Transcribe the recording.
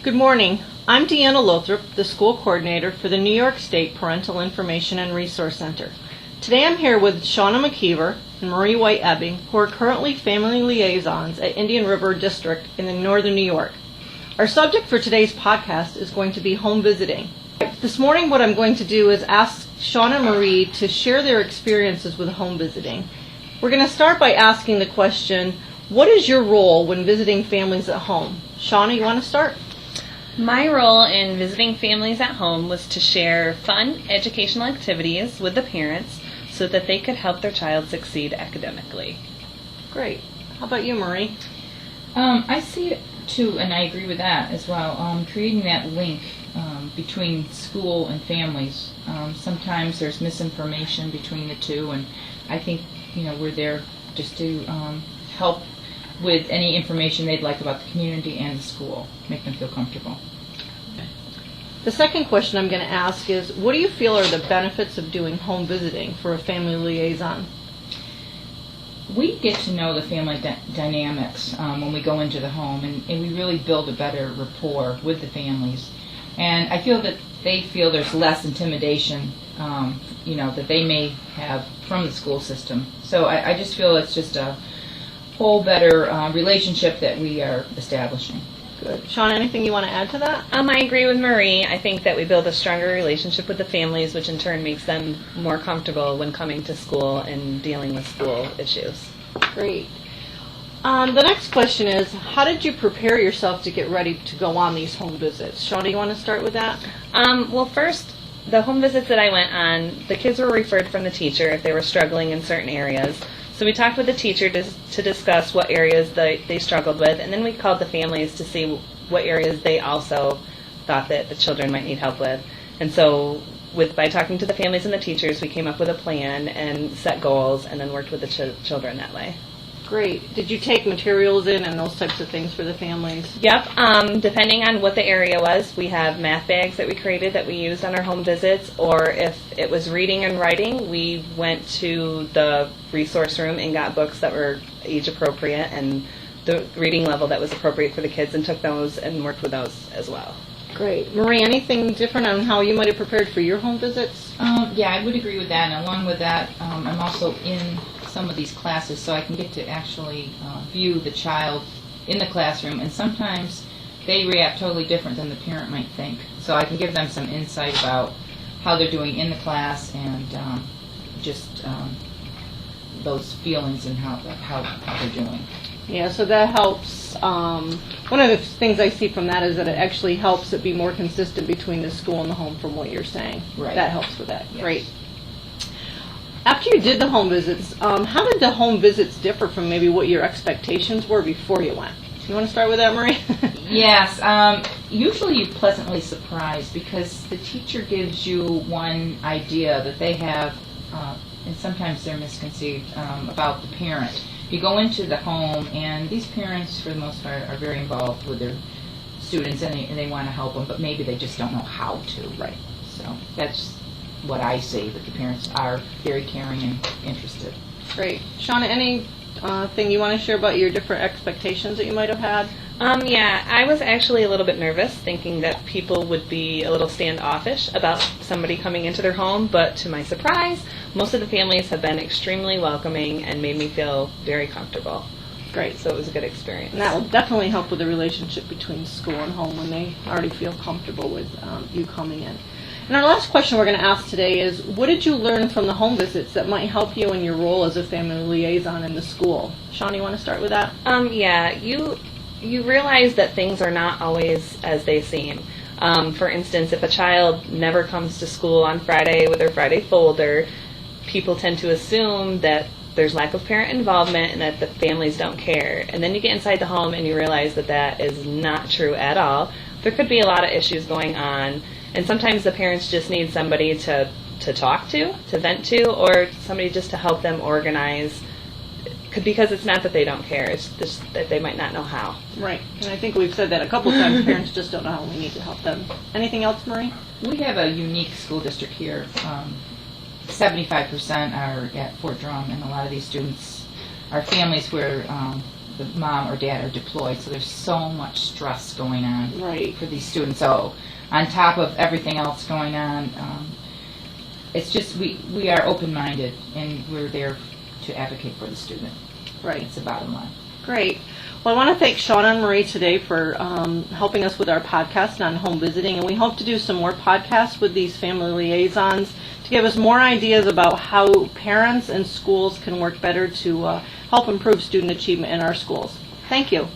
Good morning. I'm Deanna Lothrop, the school coordinator for the New York State Parental Information and Resource Center. Today I'm here with Shauna McKeever and Marie White-Ebbing, who are currently family liaisons at Indian River District in northern New York. Our subject for today's podcast is going to be home visiting. This morning what I'm going to do is ask Shauna and Marie to share their experiences with home visiting. We're going to start by asking the question, what is your role when visiting families at home? Shauna, you want to start? My role in visiting families at home was to share fun educational activities with the parents so that they could help their child succeed academically. Great. How about you, Marie? I see it too, and I agree with that as well. Creating that link between school and families. Sometimes there's misinformation between the two, and I think we're there just to help with any information they'd like about the community and the school, make them feel comfortable. The second question I'm going to ask is, what do you feel are the benefits of doing home visiting for a family liaison? We get to know the family dynamics when we go into the home, and we really build a better rapport with the families. And I feel that they feel there's less intimidation, that they may have from the school system. So I just feel it's just a whole better relationship that we are establishing. Good. Shauna, anything you want to add to that? I agree with Marie. I think that we build a stronger relationship with the families, which in turn makes them more comfortable when coming to school and dealing with school issues. Great. The next question is, how did you prepare yourself to get ready to go on these home visits? Shauna, you want to start with that? Well, first, the home visits that I went on, the kids were referred from the teacher if they were struggling in certain areas. So we talked with the teacher to discuss what areas they struggled with, and then we called the families to see what areas they also thought that the children might need help with. And so by talking to the families and the teachers, we came up with a plan and set goals and then worked with the children that way. Great. Did you take materials in and those types of things for the families? Yep. Depending on what the area was, we have math bags that we created that we used on our home visits, or if it was reading and writing, we went to the resource room and got books that were age appropriate and the reading level that was appropriate for the kids and took those and worked with those as well. Great. Marie, anything different on how you might have prepared for your home visits? Yeah, I would agree with that. And along with that, I'm also in some of these classes, so I can get to actually view the child in the classroom, and sometimes they react totally different than the parent might think. So I can give them some insight about how they're doing in the class and just those feelings and how they're doing. Yeah, so that helps. One of the things I see from that is that it actually helps it be more consistent between the school and the home from what you're saying. Right. That helps with that. Yes. Great. After you did the home visits, how did the home visits differ from maybe what your expectations were before you went? You want to start with that, Marie? Yes. Usually you're pleasantly surprised because the teacher gives you one idea that they have, and sometimes they're misconceived, about the parent. You go into the home, and these parents, for the most part, are very involved with their students, and they want to help them, but maybe they just don't know how to. Right. So that's what I see, that the parents are very caring and interested. Great. Shauna, any thing you want to share about your different expectations that you might have had? Yeah, I was actually a little bit nervous, thinking that people would be a little standoffish about somebody coming into their home, but to my surprise, most of the families have been extremely welcoming and made me feel very comfortable. Great. So it was a good experience. And that will definitely help with the relationship between school and home when they already feel comfortable with you coming in. And our last question we're going to ask today is, what did you learn from the home visits that might help you in your role as a family liaison in the school? Shauna, you want to start with that? Yeah, you realize that things are not always as they seem. For instance, if a child never comes to school on Friday with their Friday folder, people tend to assume that there's lack of parent involvement and that the families don't care. And then you get inside the home and you realize that that is not true at all. There could be a lot of issues going on, and sometimes the parents just need somebody to talk to vent to, or somebody just to help them organize, because it's not that they don't care, it's just that they might not know how. Right, and I think we've said that a couple times, parents just don't know how. We need to help them. Anything else, Marie? We have a unique school district here. 75% are at Fort Drum, and a lot of these students are families where the mom or dad are deployed, so there's so much stress going on Right. for these students. So on top of everything else going on, it's just we are open-minded and we're there to advocate for the student. Right. It's the bottom line. Great. Well, I want to thank Shauna and Marie today for helping us with our podcast on home visiting, and we hope to do some more podcasts with these family liaisons to give us more ideas about how parents and schools can work better to help improve student achievement in our schools. Thank you.